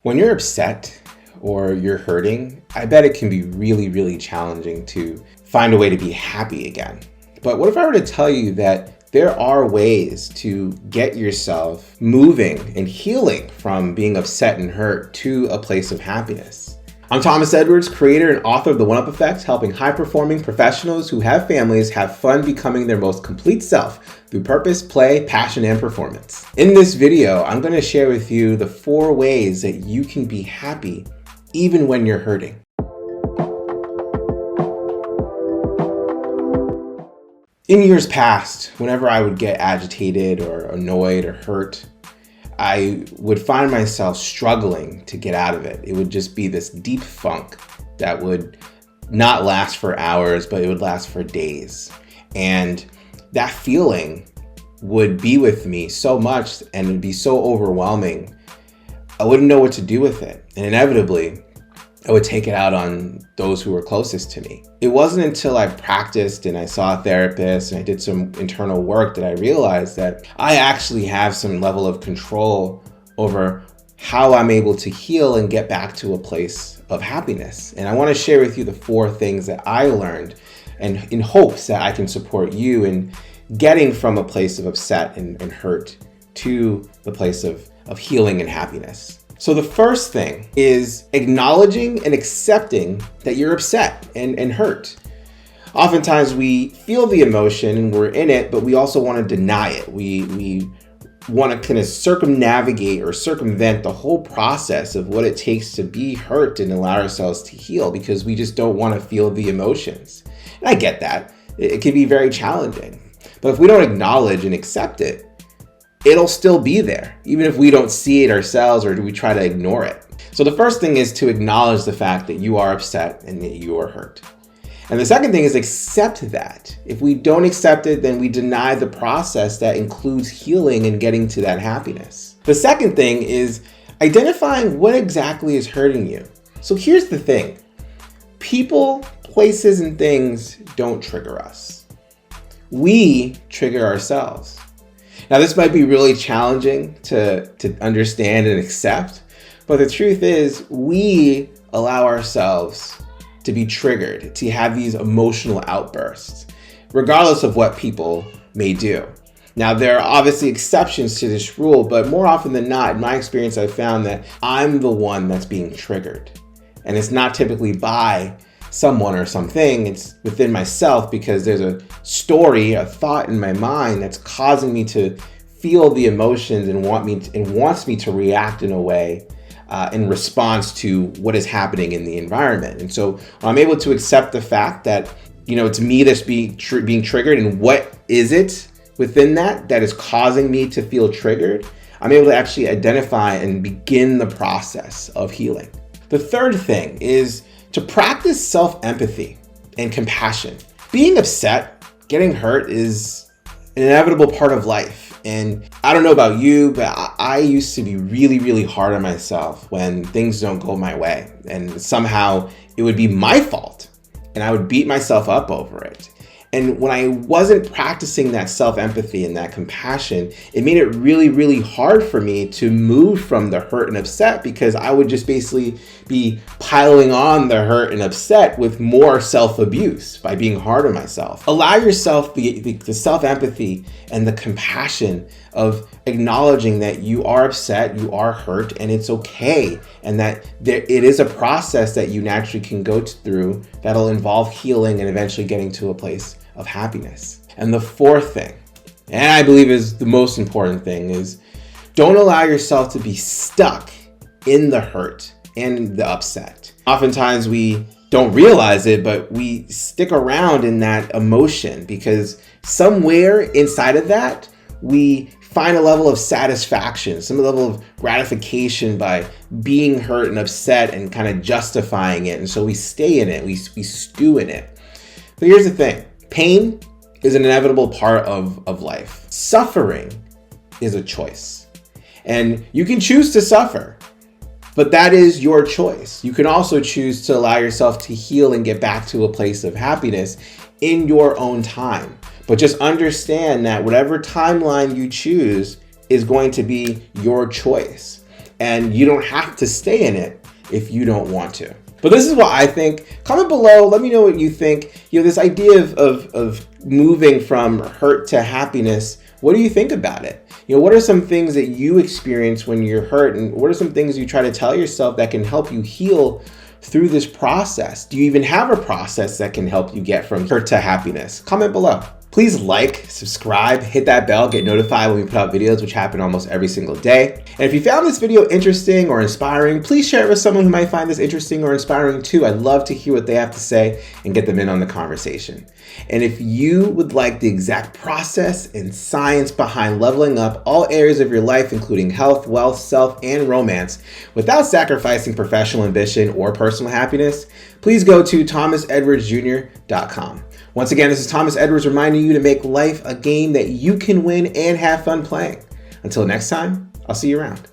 When you're upset or you're hurting, I bet it can be really, really challenging to find a way to be happy again. But what if I were to tell you that there are ways to get yourself moving and healing from being upset and hurt to a place of happiness? I'm Thomas Edwards, creator and author of The One Up Effect, helping high-performing professionals who have families have fun becoming their most complete self through purpose, play, passion, and performance. In this video, I'm going to share with you the 4 ways that you can be happy even when you're hurting. In years past, whenever I would get agitated or annoyed or hurt, I would find myself struggling to get out of it. It would just be this deep funk that would not last for hours, but it would last for days. And that feeling would be with me so much and it would be so overwhelming. I wouldn't know what to do with it. And inevitably, I would take it out on those who were closest to me. It wasn't until I practiced and I saw a therapist and I did some internal work that I realized that I actually have some level of control over how I'm able to heal and get back to a place of happiness. And I want to share with you the 4 things that I learned, and in hopes that I can support you in getting from a place of upset and hurt to the place of healing and happiness. So the first thing is acknowledging and accepting that you're upset and hurt. Oftentimes we feel the emotion and we're in it, but we also want to deny it. We want to kind of circumnavigate or circumvent the whole process of what it takes to be hurt and allow ourselves to heal because we just don't want to feel the emotions. And I get that. It can be very challenging. But if we don't acknowledge and accept it, it'll still be there, even if we don't see it ourselves or we try to ignore it. So the first thing is to acknowledge the fact that you are upset and that you are hurt. And the second thing is accept that. If we don't accept it, then we deny the process that includes healing and getting to that happiness. The second thing is identifying what exactly is hurting you. So here's the thing. People, places, and things don't trigger us. We trigger ourselves. Now, this might be really challenging to understand and accept, but the truth is we allow ourselves to be triggered, to have these emotional outbursts, regardless of what people may do. Now, there are obviously exceptions to this rule, but more often than not, in my experience, I've found that I'm the one that's being triggered. And it's not typically by someone or something, it's within myself because there's a story, a thought in my mind that's causing me to feel the emotions and wants me to react in a way in response to what is happening in the environment. And so I'm able to accept the fact that, it's me that's being triggered, and what is it within that is causing me to feel triggered. I'm able to actually identify and begin the process of healing. The third thing is to practice self-empathy and compassion. Being upset, getting hurt is an inevitable part of life. And I don't know about you, but I used to be really, really hard on myself when things don't go my way. And somehow it would be my fault and I would beat myself up over it. And when I wasn't practicing that self-empathy and that compassion, it made it really, really hard for me to move from the hurt and upset because I would just basically be piling on the hurt and upset with more self-abuse by being hard on myself. Allow yourself the self-empathy and the compassion of acknowledging that you are upset, you are hurt, and it's okay. And that it is a process that you naturally can go through that'll involve healing and eventually getting to a place of happiness. And the 4th thing, and I believe is the most important thing, is don't allow yourself to be stuck in the hurt and the upset. Oftentimes we don't realize it, but we stick around in that emotion because somewhere inside of that, we find a level of satisfaction, some level of gratification by being hurt and upset and kind of justifying it. And so we stay in it, we stew in it. But here's the thing. Pain is an inevitable part of life. Suffering is a choice. And you can choose to suffer, but that is your choice. You can also choose to allow yourself to heal and get back to a place of happiness in your own time. But just understand that whatever timeline you choose is going to be your choice. and you don't have to stay in it if you don't want to. But this is what I think. Comment below, let me know what you think. This idea of moving from hurt to happiness, what do you think about it? What are some things that you experience when you're hurt, and what are some things you try to tell yourself that can help you heal through this process? Do you even have a process that can help you get from hurt to happiness? Comment below. Please like, subscribe, hit that bell, get notified when we put out videos, which happen almost every single day. And if you found this video interesting or inspiring, please share it with someone who might find this interesting or inspiring too. I'd love to hear what they have to say and get them in on the conversation. And if you would like the exact process and science behind leveling up all areas of your life, including health, wealth, self, and romance, without sacrificing professional ambition or personal happiness, please go to thomasedwardsjr.com. Once again, this is Thomas Edwards reminding you to make life a game that you can win and have fun playing. Until next time, I'll see you around.